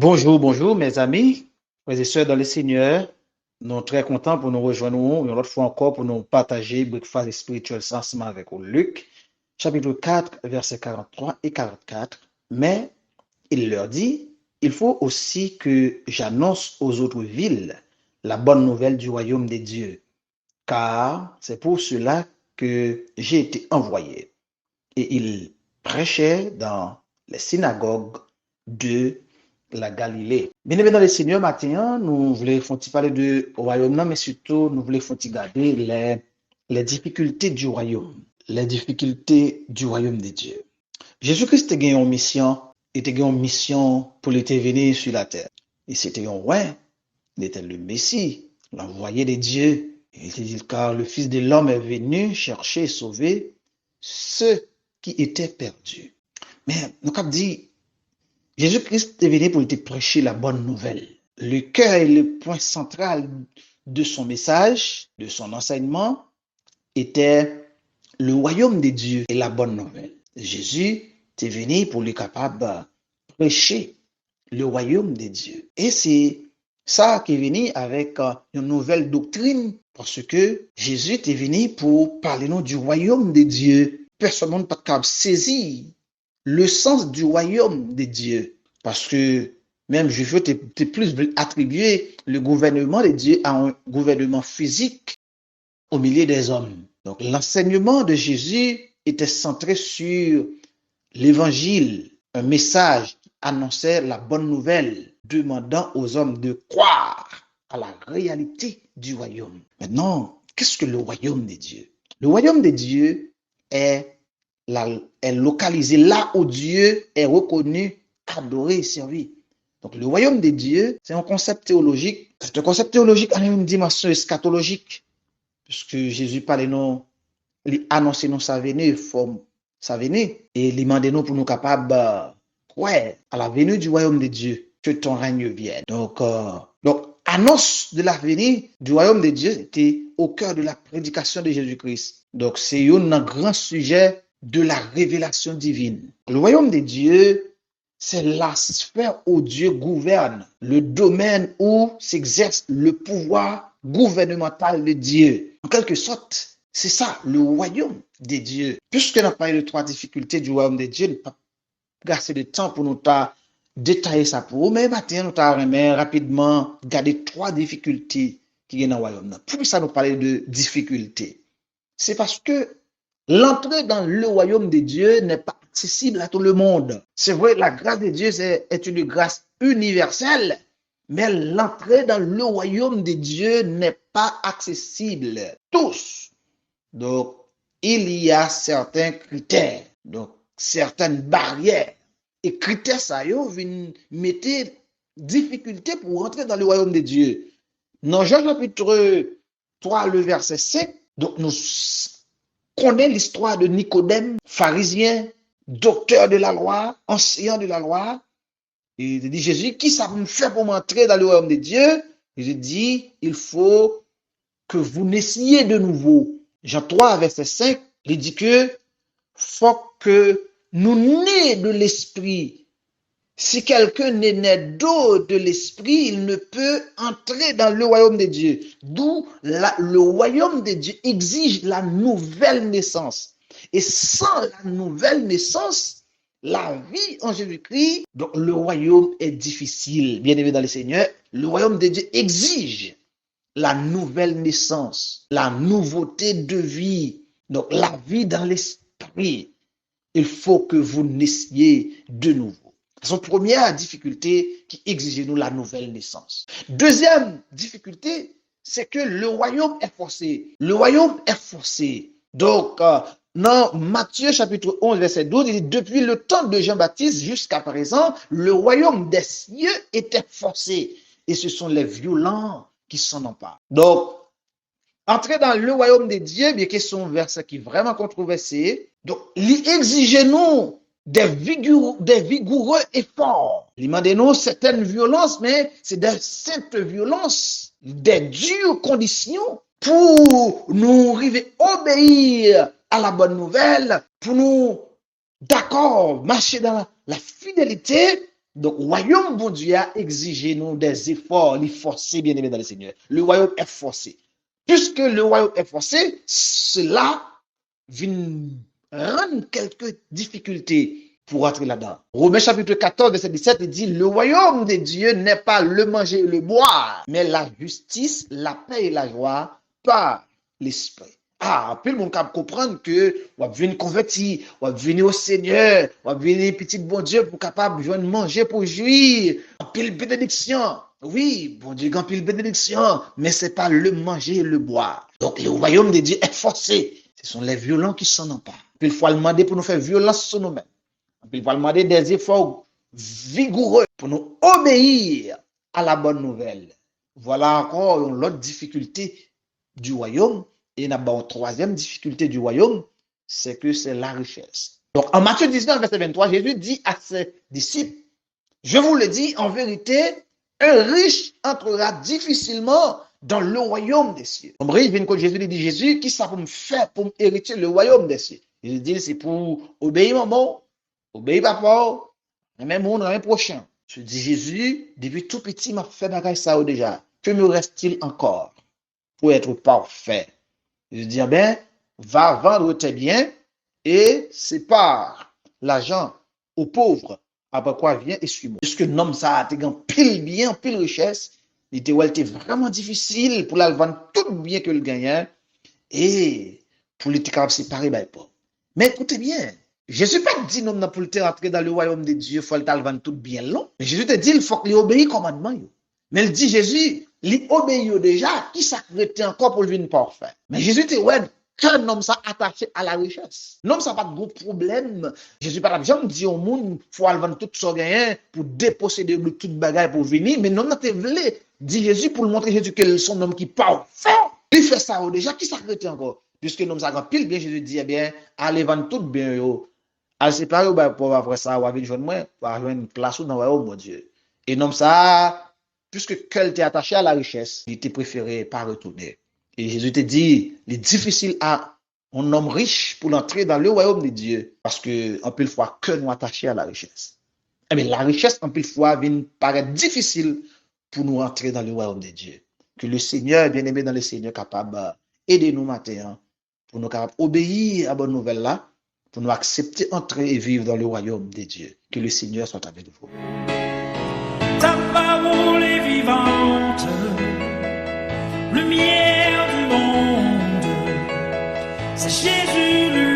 Bonjour mes amis, frères et sœurs dans le Seigneur. Nous sommes très contents pour nous rejoindre une autre fois encore pour nous partager breakfast spirituel ensemble avec Luc, chapitre 4, versets 43 et 44. Mais il leur dit, il faut aussi que j'annonce aux autres villes la bonne nouvelle du royaume des dieux, car c'est pour cela que j'ai été envoyé. Et il prêchait dans les synagogues de la Galilée. Bien aimé dans le Seigneur, matin, nous voulons parler du royaume, mais surtout, nous voulons garder les difficultés du royaume. Les difficultés du royaume de Dieu. Jésus-Christ a une mission, il a une mission pour l'été venir sur la terre. Et c'était un roi, il était le Messie, l'envoyé de Dieu. Il dit, car le Fils de l'homme est venu chercher et sauver ceux qui étaient perdus. Mais nous avons dit, Jésus-Christ est venu pour te prêcher la bonne nouvelle. Le cœur et le point central de son message, de son enseignement, était le royaume de Dieu et la bonne nouvelle. Jésus est venu pour lui capable de prêcher le royaume de Dieu. Et c'est ça qui est venu avec une nouvelle doctrine, parce que Jésus est venu pour parler nous du royaume de Dieu. Personne n'a pas capable de saisir le sens du royaume de Dieu. Parce que même je veux plus attribuer le gouvernement de Dieu à un gouvernement physique au milieu des hommes. Donc l'enseignement de Jésus était centré sur l'évangile, un message qui annonçait la bonne nouvelle, demandant aux hommes de croire à la réalité du royaume. Maintenant, qu'est-ce que le royaume de Dieu? Le royaume de Dieu est localisé là où Dieu est reconnu, adoré et servi. Donc le royaume de Dieu, c'est un concept théologique. C'est un concept théologique à une dimension eschatologique, puisque Jésus parlait nous, il annonçait nous sa venue, sa venue, et il demandait nous pour nous capables, ouais, à la venue du royaume de Dieu, que ton règne vienne. Donc annonce de la venue du royaume de Dieu était au cœur de la prédication de Jésus-Christ. Donc c'est un grand sujet de la révélation divine. Le royaume de Dieu, c'est la sphère où Dieu gouverne, le domaine où s'exerce le pouvoir gouvernemental de Dieu. En quelque sorte, c'est ça, le royaume de Dieu. Puisque nous avons parlé de trois difficultés du royaume de Dieu, nous n'avons pas gardé de temps pour nous détailler ça pour vous, mais maintenant, nous avons rapidement garder trois difficultés qui sont dans le royaume. Pourquoi ça nous parle de difficultés? C'est parce que l'entrée dans le royaume de Dieu n'est pas accessible à tout le monde. C'est vrai, la grâce de Dieu est une grâce universelle, mais l'entrée dans le royaume de Dieu n'est pas accessible à tous. Donc, il y a certains critères, donc certaines barrières. Et critères, ça y est, viennent mettre difficulté pour entrer dans le royaume de Dieu. Dans Jean chapitre 3, le verset 5, donc nous connaît l'histoire de Nicodème, pharisien, docteur de la loi, enseignant de la loi. Et il dit, Jésus, qui ça me fait pour m'entrer dans le royaume de Dieu? Il dit, il faut que vous naissiez de nouveau. Jean 3, verset 5, il dit que faut que nous naissions de l'esprit. Si quelqu'un n'est né d'eau de l'esprit, il ne peut entrer dans le royaume de Dieu. D'où le royaume de Dieu exige la nouvelle naissance. Et sans la nouvelle naissance, la vie en Jésus-Christ, donc le royaume est difficile. Bien aimé dans le Seigneur, le royaume de Dieu exige la nouvelle naissance, la nouveauté de vie, donc la vie dans l'esprit. Il faut que vous naissiez de nouveau. C'est une première difficulté qui exige nous la nouvelle naissance. Deuxième difficulté, c'est que le royaume est forcé. Le royaume est forcé. Donc, dans Matthieu chapitre 11, verset 12, il dit, depuis le temps de Jean-Baptiste jusqu'à présent, le royaume des cieux était forcé. Et ce sont les violents qui s'en emparent. Donc, entrer dans le royaume de Dieu, bien que c'est un verset qui est vraiment controversé, donc, il exige nous des vigoureux efforts. Il demande certaines violences, mais c'est des saintes violences, des dures conditions pour nous arriver à obéir à la bonne nouvelle, pour nous, d'accord, marcher dans la fidélité Donc, royaume, bon Dieu, a exigé nous des efforts, les forcer, bien aimé dans le Seigneur. Le royaume est forcé. Puisque le royaume est forcé, cela vient rendre quelques difficultés pour entrer là-dedans. Romains chapitre 14, verset 17, il dit, le royaume de Dieu n'est pas le manger et le boire, mais la justice, la paix et la joie par l'esprit. Ah, puis le monde capable comprendre que on va venir converti, on va venir au Seigneur, on va venir petit bon Dieu pour capable de manger pour jouir, pile bénédiction. Oui, bon Dieu, grand pile bénédiction, mais c'est pas le manger et le boire. Donc le royaume de Dieu est forcé. Ce sont les violents qui s'en emparent. Puis il faut demander pour nous faire violence sur nous-mêmes. Puis il faut demander des efforts vigoureux pour nous obéir à la bonne nouvelle. Voilà encore l'autre difficulté du royaume. Et une troisième difficulté du royaume, c'est que c'est la richesse. Donc, en Matthieu 19, verset 23, Jésus dit à ses disciples, je vous le dis, en vérité, un riche entrera difficilement dans le royaume des cieux. On arrive une Jésus dit, Jésus, qui ça pour me faire pour hériter le royaume des cieux? Il dit, c'est pour obéir maman, obéir papa, même monde, même prochain. Je dis, Jésus, depuis tout petit, m'a fait bagaille ça déjà. Que me reste-t-il encore pour être parfait? Je dis, ben, va vendre tes biens et sépare l'argent aux pauvres. Après quoi, viens et suis-moi. Puisque l'homme, ça a été pile bien, pile richesse, il était vraiment difficile pour la vendre tout bien que le gagnant et pour les capable séparer, ben, pas. Mais écoutez bien, Jésus pas dit non pour le rentrer dans le royaume de Dieu, il faut le vendre tout bien long. Mais Jésus te dit, il faut qu'il obéisse au commandement. Mais il dit, Jésus, il obéit déjà, qui s'arrête encore pour le venir parfait. Mais Jésus te ouais, qu'un homme ça attaché à la richesse. L'homme ça pas de gros problème. Jésus pas jamais dit au monde, faut aller vendre tout son gain pour déposséder de toute bagaille pour venir. Mais non, te voulait, dit Jésus pour montrer Jésus que son homme qui parfait. Il fait ça déjà, qui s'arrête encore. Puisque l'homme ça pile bien, Jésus dit, eh bien, allez vendre tout bien, yo. Allez séparer, pour après ça, ou avec joindre moi, pour avoir une place dans le royaume, mon Dieu. Et l'homme ça, puisque qu'elle était attaché à la richesse, il était préféré pas retourner. Et Jésus te dit, il est difficile à un homme riche pour entrer dans le royaume de Dieu, parce que en pile fois que nous attachés à la richesse. Eh bien, la richesse en pile fois vient paraître difficile pour nous entrer dans le royaume de Dieu. Que le Seigneur, bien-aimé dans le Seigneur, capable d'aider nous maintenant, pour nous capables obéir à la bonne nouvelle là, pour nous accepter entrer et vivre dans le royaume de Dieu. Que le Seigneur soit avec vous. Ta parole est vivante, lumière du monde, c'est Jésus lui.